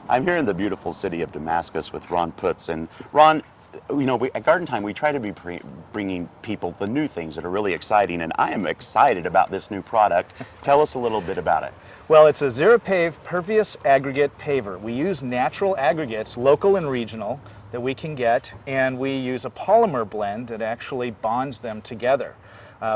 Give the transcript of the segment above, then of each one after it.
I'm here in the beautiful city of Damascus with Ron Putz. And Ron, at Garden Time, we try to be bringing people the new things that are really exciting, and I am excited about this new product. Tell us a little bit about it. Well, it's a Xeripave Pervious Aggregate Paver. We use natural aggregates, local and regional, that we can get, and we use a polymer blend that actually bonds them together.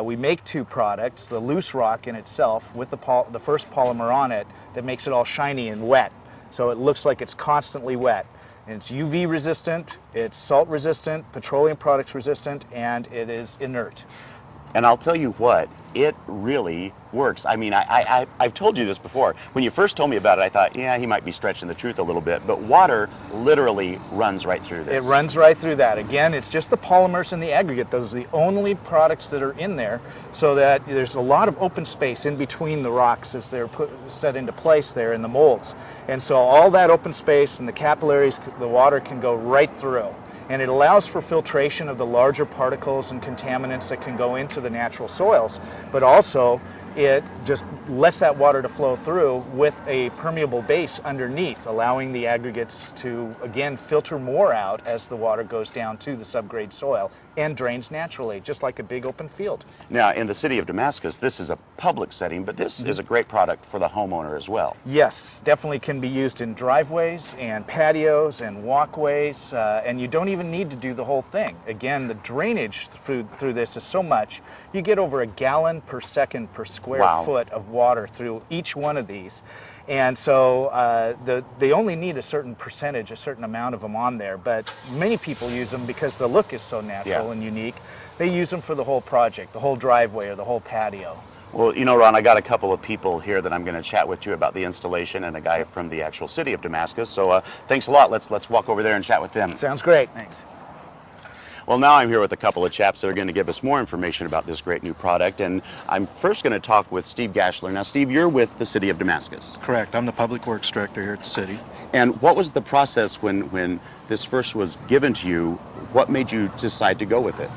We make two products, the loose rock in itself with the first polymer on it that makes it all shiny and wet. So it looks like it's constantly wet. And it's UV resistant, it's salt resistant, petroleum products resistant, and it is inert. And I'll tell you what, it really works. I mean, I've told you this before. When you first told me about it, I thought, yeah, he might be stretching the truth a little bit, but water literally runs right through this. It runs right through that. Again, it's just the polymers and the aggregate. Those are the only products that are in there, so that there's a lot of open space in between the rocks as they're set into place there in the molds. And so all that open space and the capillaries, the water can go right through. And it allows for filtration of the larger particles and contaminants that can go into the natural soils, but also it just lets that water to flow through with a permeable base underneath, allowing the aggregates to, again, filter more out as the water goes down to the subgrade soil and drains naturally, just like a big open field. Now, in the city of Damascus, this is a public setting, but this is a great product for the homeowner as well. Yes, definitely can be used in driveways and patios and walkways, and you don't even need to do the whole thing. Again, the drainage through this is so much. You get over a gallon per second per square foot of water through each one of these. And so they only need a certain percentage, a certain amount of them on there, but many people use them because the look is so natural and unique. They use them for the whole project, the whole driveway or the whole patio. Well, Ron, I got a couple of people here that I'm going to chat with you about the installation, and a guy from the actual city of Damascus. So thanks a lot. Let's walk over there and chat with them. Sounds great. Thanks. Well, now I'm here with a couple of chaps that are going to give us more information about this great new product, and I'm first going to talk with Steve Gashler. Now, Steve, you're with the City of Damascus. Correct. I'm the Public Works Director here at the city. And what was the process when this first was given to you? What made you decide to go with it?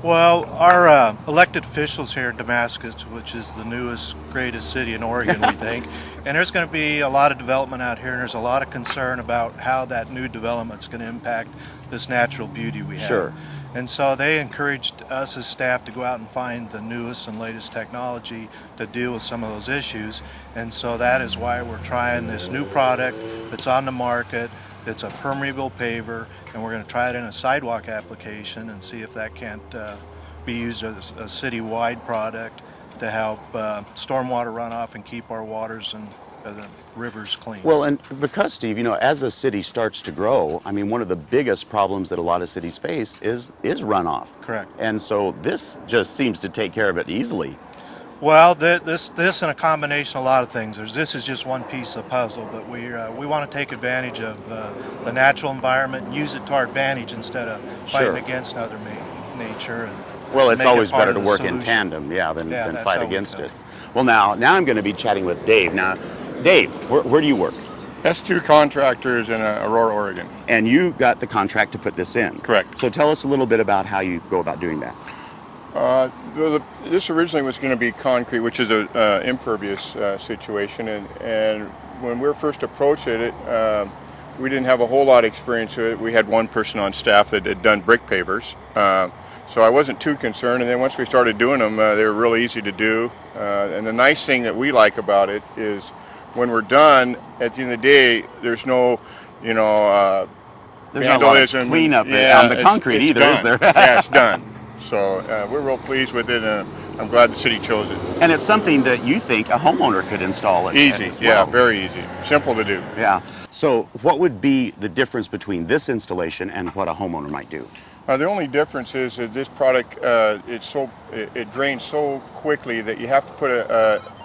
Well, our elected officials here in Damascus, which is the newest, greatest city in Oregon, we think, and there's going to be a lot of development out here, and there's a lot of concern about how that new development's going to impact this natural beauty we have. Sure. And so they encouraged us as staff to go out and find the newest and latest technology to deal with some of those issues. And so that is why we're trying this new product that's on the market. It's a permeable paver, and we're going to try it in a sidewalk application and see if that can't be used as a city-wide product to help stormwater runoff and keep our waters and the rivers clean. Well, and because, Steve, as a city starts to grow, I mean, one of the biggest problems that a lot of cities face is runoff. Correct. And so this just seems to take care of it easily. Well, this and a combination of a lot of things. This is just one piece of the puzzle, but we want to take advantage of the natural environment and use it to our advantage instead of fighting against Mother Nature. And well, it's always better to work solution. in tandem, than that's fight how we against feel. it. Well, now I'm going to be chatting with Dave. Now, Dave, where do you work? S2 Contractors in Aurora, Oregon. And you got the contract to put this in. Correct. So tell us a little bit about how you go about doing that. This originally was going to be concrete, which is an impervious situation, and when we first approached it, we didn't have a whole lot of experience with it. We had one person on staff that had done brick pavers, so I wasn't too concerned. And then once we started doing them, they were really easy to do. And the nice thing that we like about it is when we're done, at the end of the day, there's no, there's not a lot of cleanup on the concrete either, done. is there? Yeah, it's done. So we're real pleased with it, and I'm glad the city chose it. And it's something that you think a homeowner could install. Easy, yeah, very easy. Simple to do. Yeah. So what would be the difference between this installation and what a homeowner might do? The only difference is that this product, it drains so quickly that you have to put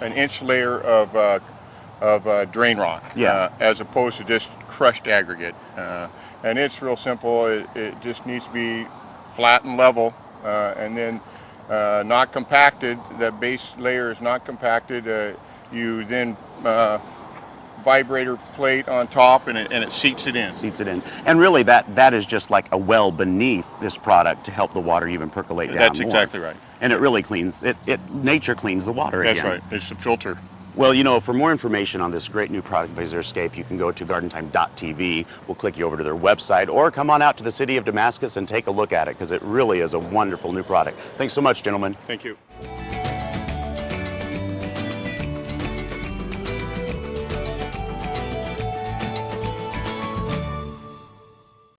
an inch layer of drain rock, as opposed to just crushed aggregate. And it's real simple. It just needs to be flat and level. And then not compacted, the base layer is not compacted. You then vibrator plate on top, and it seats it in. And really that is just like a well beneath this product to help the water even percolate down That's more. exactly right. And it really cleans, nature cleans the water again. That's right, it's a filter. Well, you know, for more information on this great new product by Xeriscape, you can go to gardentime.tv. We'll click you over to their website, or come on out to the city of Damascus and take a look at it, because it really is a wonderful new product. Thanks so much, gentlemen. Thank you.